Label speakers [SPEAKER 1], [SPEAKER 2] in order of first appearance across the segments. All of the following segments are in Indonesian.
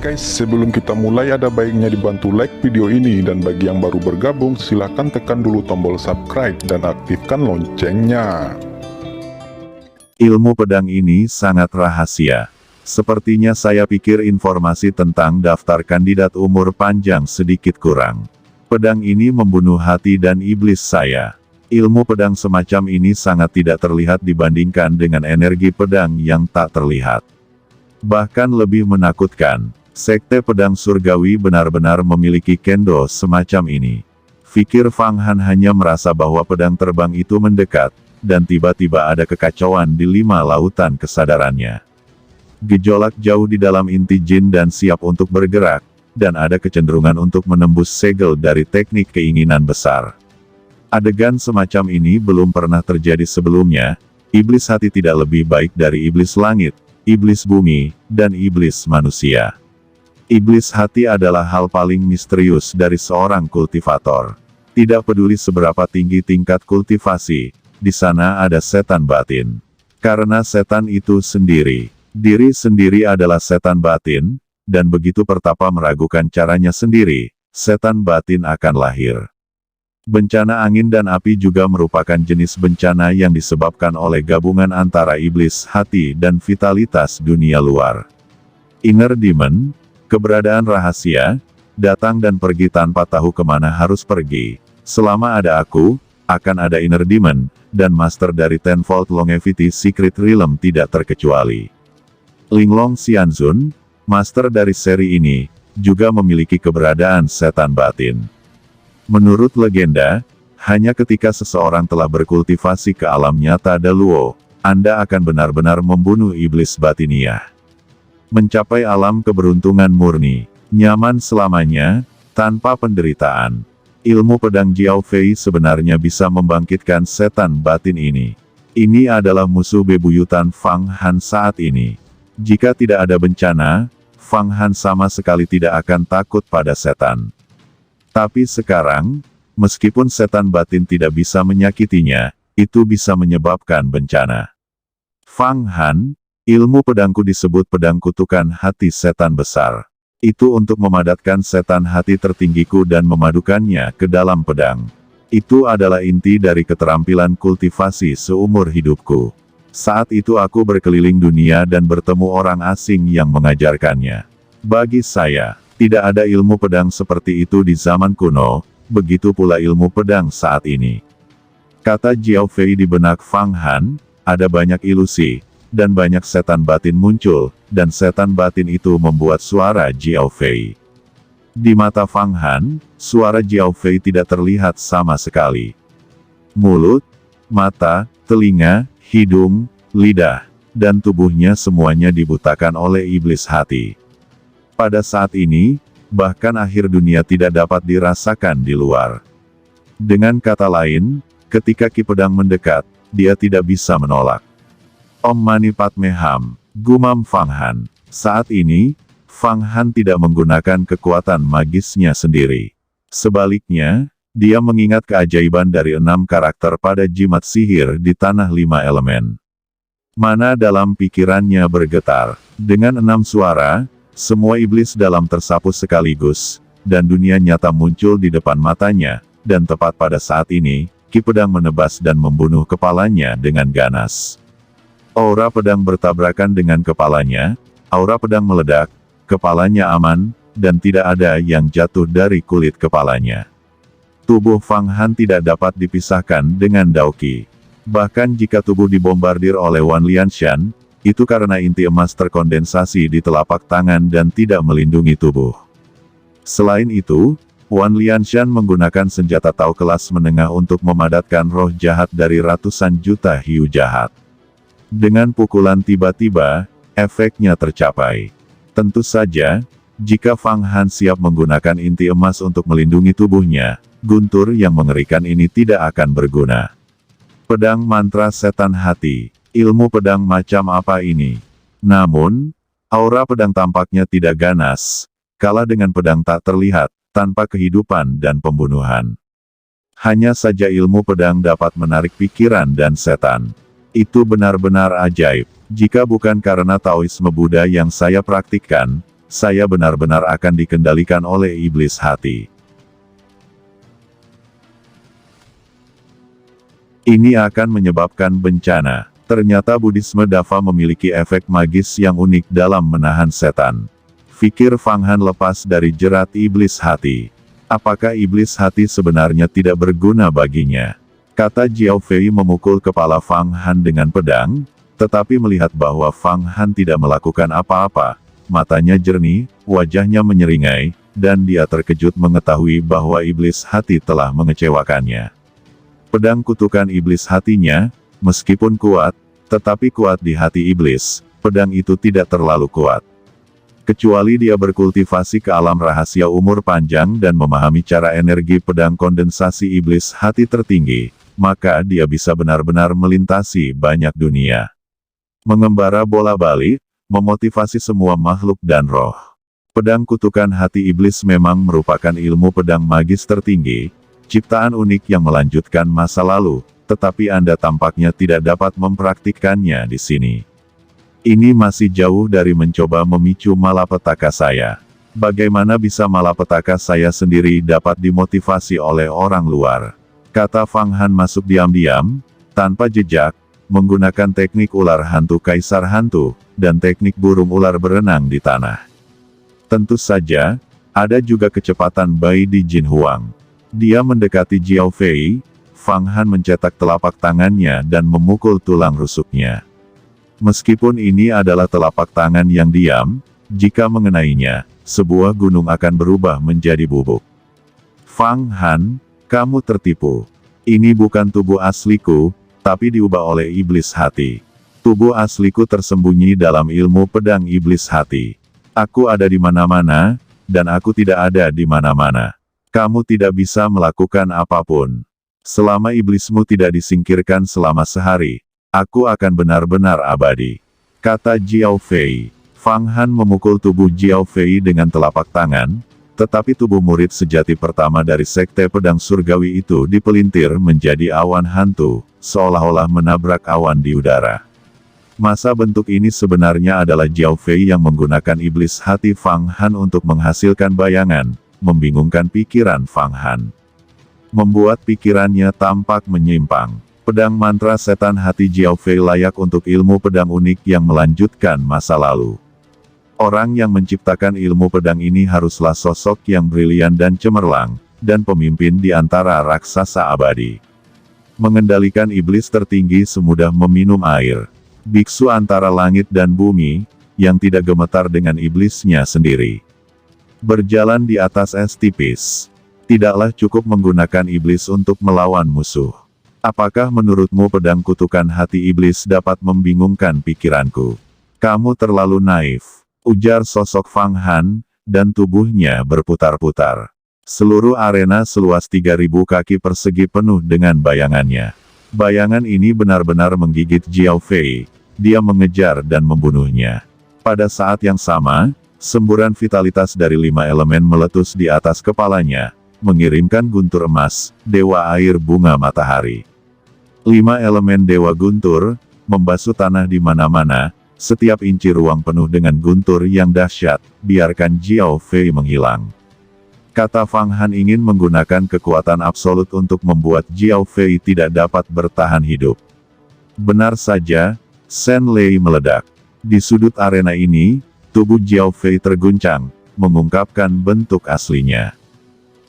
[SPEAKER 1] Oke guys, sebelum kita mulai ada baiknya dibantu like video ini, dan bagi yang baru bergabung silahkan tekan dulu tombol subscribe dan aktifkan loncengnya.
[SPEAKER 2] Ilmu pedang ini sangat rahasia. Sepertinya saya pikir informasi tentang daftar kandidat umur panjang sedikit kurang. Pedang ini membunuh hati dan iblis saya. Ilmu pedang semacam ini sangat tidak terlihat dibandingkan dengan energi pedang yang tak terlihat. Bahkan lebih menakutkan, sekte pedang surgawi benar-benar memiliki kendo semacam ini. Fikir Fang Han hanya merasa bahwa pedang terbang itu mendekat, dan tiba-tiba ada kekacauan di 5 lautan kesadarannya. Gejolak jauh di dalam inti jin dan siap untuk bergerak, dan ada kecenderungan untuk menembus segel dari teknik keinginan besar. Adegan semacam ini belum pernah terjadi sebelumnya. Iblis hati tidak lebih baik dari iblis langit, iblis bumi, dan iblis manusia. Iblis hati adalah hal paling misterius dari seorang kultivator. Tidak peduli seberapa tinggi tingkat kultivasi, di sana ada setan batin. Karena setan itu sendiri, diri sendiri adalah setan batin, dan begitu pertapa meragukan caranya sendiri, setan batin akan lahir. Bencana angin dan api juga merupakan jenis bencana yang disebabkan oleh gabungan antara iblis hati dan vitalitas dunia luar. Inner Demon, keberadaan rahasia, datang dan pergi tanpa tahu kemana harus pergi. Selama ada aku, akan ada Inner Demon, dan Master dari Tenfold Longevity Secret Realm tidak terkecuali. Linglong Xianzun, Master dari seri ini, juga memiliki keberadaan setan batin. Menurut legenda, hanya ketika seseorang telah berkultivasi ke alam nyata Daluo, Anda akan benar-benar membunuh iblis batiniah. Mencapai alam keberuntungan murni, nyaman selamanya, tanpa penderitaan. Ilmu pedang Jiao Fei sebenarnya bisa membangkitkan setan batin ini. Ini adalah musuh bebuyutan Fang Han saat ini. Jika tidak ada bencana, Fang Han sama sekali tidak akan takut pada setan. Tapi sekarang, meskipun setan batin tidak bisa menyakitinya, itu bisa menyebabkan bencana. Fang Han, ilmu pedangku disebut pedang kutukan hati setan besar. Itu untuk memadatkan setan hati tertinggiku dan memadukannya ke dalam pedang. Itu adalah inti dari keterampilan kultivasi seumur hidupku. Saat itu aku berkeliling dunia dan bertemu orang asing yang mengajarkannya. Bagi saya, tidak ada ilmu pedang seperti itu di zaman kuno, begitu pula ilmu pedang saat ini. Kata Jiao Fei di benak Fang Han, ada banyak ilusi, dan banyak setan batin muncul, dan setan batin itu membuat suara Jiao Fei. Di mata Fang Han, suara Jiao Fei tidak terlihat sama sekali. Mulut, mata, telinga, hidung, lidah, dan tubuhnya semuanya dibutakan oleh iblis hati. Pada saat ini, bahkan akhir dunia tidak dapat dirasakan di luar. Dengan kata lain, ketika Ki Pedang mendekat, dia tidak bisa menolak. Om Mani Padme Hum, gumam Fang Han. Saat ini, Fang Han tidak menggunakan kekuatan magisnya sendiri. Sebaliknya, dia mengingat keajaiban dari 6 karakter pada jimat sihir di Tanah 5 Elemen. Mana dalam pikirannya bergetar. Dengan 6 suara, semua iblis dalam tersapu sekaligus, dan dunia nyata muncul di depan matanya, dan tepat pada saat ini, Ki Pedang menebas dan membunuh kepalanya dengan ganas. Aura pedang bertabrakan dengan kepalanya, aura pedang meledak, kepalanya aman, dan tidak ada yang jatuh dari kulit kepalanya. Tubuh Fang Han tidak dapat dipisahkan dengan Daoqi. Bahkan jika tubuh dibombardir oleh Wan Lianshan, itu karena inti emas terkondensasi di telapak tangan dan tidak melindungi tubuh. Selain itu, Wan Lianshan menggunakan senjata Tao kelas menengah untuk memadatkan roh jahat dari ratusan juta hiu jahat. Dengan pukulan tiba-tiba, efeknya tercapai. Tentu saja, jika Fang Han siap menggunakan inti emas untuk melindungi tubuhnya, guntur yang mengerikan ini tidak akan berguna. Pedang mantra setan hati. Ilmu pedang macam apa ini? Namun, aura pedang tampaknya tidak ganas, kalah dengan pedang tak terlihat, tanpa kehidupan dan pembunuhan. Hanya saja ilmu pedang dapat menarik pikiran dan setan. Itu benar-benar ajaib. Jika bukan karena Taoisme Buddha yang saya praktikkan, saya benar-benar akan dikendalikan oleh iblis hati. Ini akan menyebabkan bencana. Ternyata Buddhisme Dava memiliki efek magis yang unik dalam menahan setan. Fikir Fang Han lepas dari jerat iblis hati. Apakah iblis hati sebenarnya tidak berguna baginya? Kata Jiao Fei memukul kepala Fang Han dengan pedang, tetapi melihat bahwa Fang Han tidak melakukan apa-apa. Matanya jernih, wajahnya menyeringai, dan dia terkejut mengetahui bahwa iblis hati telah mengecewakannya. Pedang kutukan iblis hatinya, meskipun kuat, tetapi kuat di hati iblis, pedang itu tidak terlalu kuat. Kecuali dia berkultivasi ke alam rahasia umur panjang dan memahami cara energi pedang kondensasi iblis hati tertinggi, maka dia bisa benar-benar melintasi banyak dunia. Mengembara bola balik, memotivasi semua makhluk dan roh. Pedang kutukan hati iblis memang merupakan ilmu pedang magis tertinggi, ciptaan unik yang melanjutkan masa lalu, tetapi Anda tampaknya tidak dapat mempraktikkannya di sini. Ini masih jauh dari mencoba memicu malapetaka saya. Bagaimana bisa malapetaka saya sendiri dapat dimotivasi oleh orang luar? Kata Fang Han masuk diam-diam, tanpa jejak, menggunakan teknik ular hantu kaisar hantu, dan teknik burung ular berenang di tanah. Tentu saja, ada juga kecepatan Bai di Jin Huang. Dia mendekati Jiao Fei, Fang Han mencetak telapak tangannya dan memukul tulang rusuknya. Meskipun ini adalah telapak tangan yang diam, jika mengenainya, sebuah gunung akan berubah menjadi bubuk. Fang Han, kamu tertipu. Ini bukan tubuh asliku, tapi diubah oleh iblis hati. Tubuh asliku tersembunyi dalam ilmu pedang iblis hati. Aku ada di mana-mana, dan aku tidak ada di mana-mana. Kamu tidak bisa melakukan apapun. Selama iblismu tidak disingkirkan selama sehari, aku akan benar-benar abadi. Kata Jiao Fei. Fang Han memukul tubuh Jiao Fei dengan telapak tangan, tetapi tubuh murid sejati pertama dari Sekte Pedang Surgawi itu dipelintir menjadi awan hantu, seolah-olah menabrak awan di udara. Masa bentuk ini sebenarnya adalah Jiao Fei yang menggunakan iblis hati Fang Han untuk menghasilkan bayangan, membingungkan pikiran Fang Han. Membuat pikirannya tampak menyimpang. Pedang mantra setan hati Jiao Fei layak untuk ilmu pedang unik yang melanjutkan masa lalu. Orang yang menciptakan ilmu pedang ini haruslah sosok yang brilian dan cemerlang, dan pemimpin di antara raksasa abadi. Mengendalikan iblis tertinggi semudah meminum air. Biksu antara langit dan bumi, yang tidak gemetar dengan iblisnya sendiri. Berjalan di atas es tipis. Tidaklah cukup menggunakan iblis untuk melawan musuh. Apakah menurutmu pedang kutukan hati iblis dapat membingungkan pikiranku? Kamu terlalu naif, ujar sosok Fang Han, dan tubuhnya berputar-putar. Seluruh arena seluas 3.000 kaki persegi penuh dengan bayangannya. Bayangan ini benar-benar menggigit Jiao Fei. Dia mengejar dan membunuhnya. Pada saat yang sama, semburan vitalitas dari 5 elemen meletus di atas kepalanya, mengirimkan guntur emas, dewa air bunga matahari. 5 elemen dewa guntur, membasuh tanah di mana-mana, setiap inci ruang penuh dengan guntur yang dahsyat, biarkan Jiao Fei menghilang. Kata Fang Han ingin menggunakan kekuatan absolut untuk membuat Jiao Fei tidak dapat bertahan hidup. Benar saja, Shen Lei meledak. Di sudut arena ini, tubuh Jiao Fei terguncang, mengungkapkan bentuk aslinya.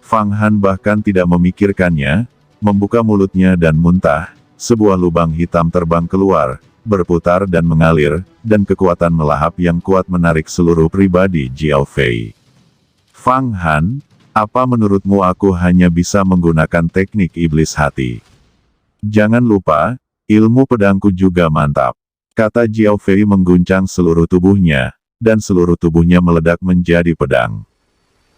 [SPEAKER 2] Fang Han bahkan tidak memikirkannya, membuka mulutnya dan muntah, sebuah lubang hitam terbang keluar, berputar dan mengalir, dan kekuatan melahap yang kuat menarik seluruh pribadi Jiao Fei. Fang Han, apa menurutmu aku hanya bisa menggunakan teknik iblis hati? Jangan lupa, ilmu pedangku juga mantap. Kata Jiao Fei mengguncang seluruh tubuhnya, dan seluruh tubuhnya meledak menjadi pedang.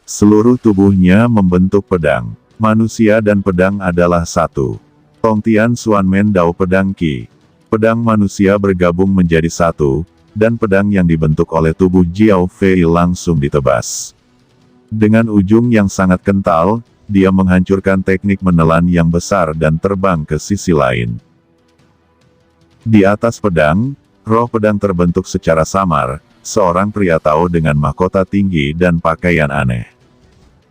[SPEAKER 2] Seluruh tubuhnya membentuk pedang. Manusia dan pedang adalah satu. Tongtian Xuanmen Dao Pedang Qi. Pedang manusia bergabung menjadi satu, dan pedang yang dibentuk oleh tubuh Jiao Fei langsung ditebas. Dengan ujung yang sangat kental, dia menghancurkan teknik menelan yang besar dan terbang ke sisi lain. Di atas pedang, roh pedang terbentuk secara samar, seorang pria Tao dengan mahkota tinggi dan pakaian aneh.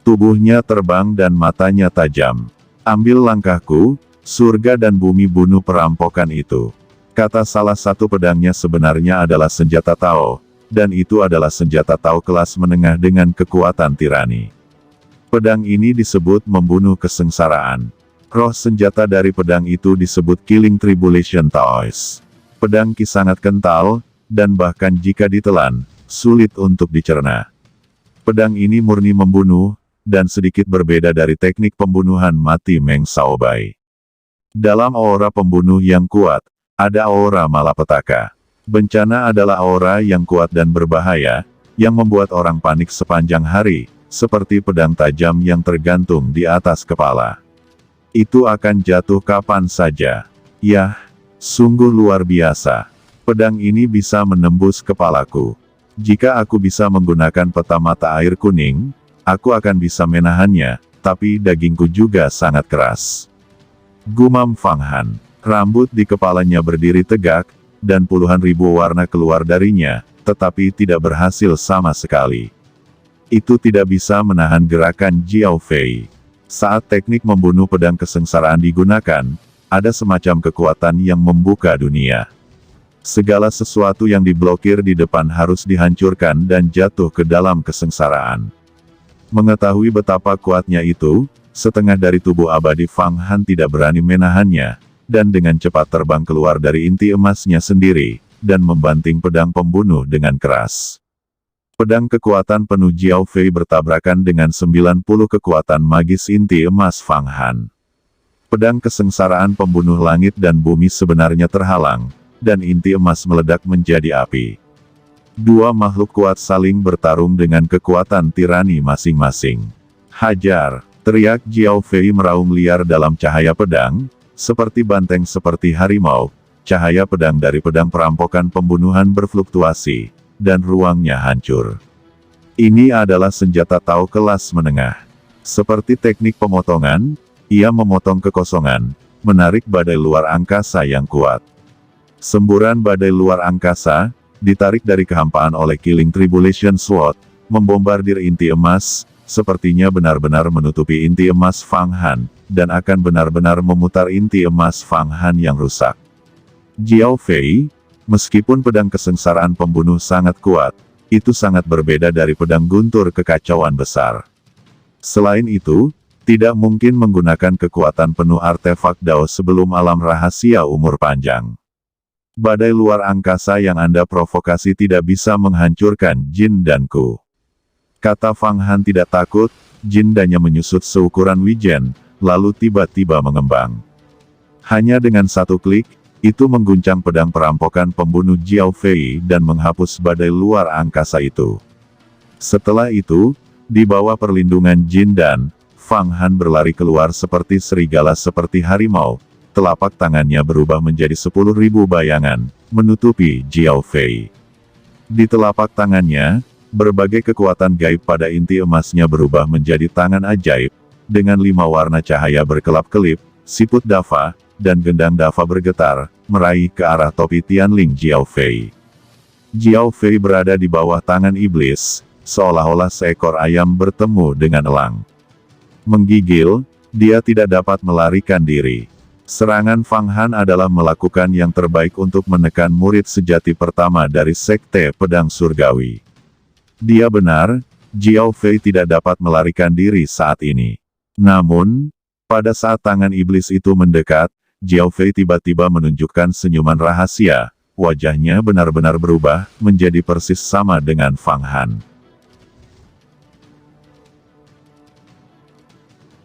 [SPEAKER 2] Tubuhnya terbang dan matanya tajam. "Ambil langkahku, surga dan bumi bunuh perampokan itu," kata salah satu pedangnya. Sebenarnya adalah senjata Tao, dan itu adalah senjata Tao kelas menengah dengan kekuatan tirani. Pedang ini disebut membunuh kesengsaraan. Roh senjata dari pedang itu disebut Killing Tribulation Taoist. Pedang Ki sangat kental, dan bahkan jika ditelan, sulit untuk dicerna. Pedang ini murni membunuh, dan sedikit berbeda dari teknik pembunuhan mati Meng Shaobai. Dalam aura pembunuh yang kuat, ada aura malapetaka. Bencana adalah aura yang kuat dan berbahaya, yang membuat orang panik sepanjang hari, seperti pedang tajam yang tergantung di atas kepala. Itu akan jatuh kapan saja. Yah, sungguh luar biasa. Pedang ini bisa menembus kepalaku. Jika aku bisa menggunakan peta mata air kuning, aku akan bisa menahannya, tapi dagingku juga sangat keras. Gumam Fang Han. Rambut di kepalanya berdiri tegak, dan puluhan ribu warna keluar darinya, tetapi tidak berhasil sama sekali. Itu tidak bisa menahan gerakan Jiao Fei. Saat teknik membunuh pedang kesengsaraan digunakan, ada semacam kekuatan yang membuka dunia. Segala sesuatu yang diblokir di depan harus dihancurkan dan jatuh ke dalam kesengsaraan. Mengetahui betapa kuatnya itu, setengah dari tubuh abadi Fang Han tidak berani menahannya, dan dengan cepat terbang keluar dari inti emasnya sendiri, dan membanting pedang pembunuh dengan keras. Pedang kekuatan penuh Jiao Fei bertabrakan dengan 90 kekuatan magis inti emas Fang Han. Pedang kesengsaraan pembunuh langit dan bumi sebenarnya terhalang, dan inti emas meledak menjadi api. Dua makhluk kuat saling bertarung dengan kekuatan tirani masing-masing. "Hajar!" teriak Jiao Fei meraung liar dalam cahaya pedang, seperti banteng seperti harimau. Cahaya pedang dari pedang perampokan pembunuhan berfluktuasi, dan ruangnya hancur. Ini adalah senjata Tao kelas menengah. Seperti teknik pemotongan, ia memotong kekosongan, menarik badai luar angkasa yang kuat. Semburan badai luar angkasa, ditarik dari kehampaan oleh Killing Tribulation Sword, membombardir inti emas, sepertinya benar-benar menutupi inti emas Fang Han, dan akan benar-benar memutar inti emas Fang Han yang rusak. Jiao Fei, meskipun pedang kesengsaraan pembunuh sangat kuat, itu sangat berbeda dari pedang guntur kekacauan besar. Selain itu, tidak mungkin menggunakan kekuatan penuh artefak Dao sebelum alam rahasia umur panjang. Badai luar angkasa yang Anda provokasi tidak bisa menghancurkan Jin dan Ku. Kata Fang Han tidak takut, Jin dannya menyusut seukuran wijen, lalu tiba-tiba mengembang. Hanya dengan satu klik, itu mengguncang pedang perampokan pembunuh Jiao Fei dan menghapus badai luar angkasa itu. Setelah itu, di bawah perlindungan Jin dan Fang Han berlari keluar seperti serigala seperti harimau. Telapak tangannya berubah menjadi 10.000 bayangan, menutupi Jiao Fei. Di telapak tangannya, berbagai kekuatan gaib pada inti emasnya berubah menjadi tangan ajaib, dengan 5 warna cahaya berkelap-kelip, siput Dava, dan gendang Dava bergetar, meraih ke arah topi Tianling Jiao Fei. Jiao Fei berada di bawah tangan iblis, seolah-olah seekor ayam bertemu dengan elang. Menggigil, dia tidak dapat melarikan diri. Serangan Fang Han adalah melakukan yang terbaik untuk menekan murid sejati pertama dari Sekte Pedang Surgawi. Dia benar, Jiao Fei tidak dapat melarikan diri saat ini. Namun, pada saat tangan iblis itu mendekat, Jiao Fei tiba-tiba menunjukkan senyuman rahasia, wajahnya benar-benar berubah, menjadi persis sama dengan Fang Han.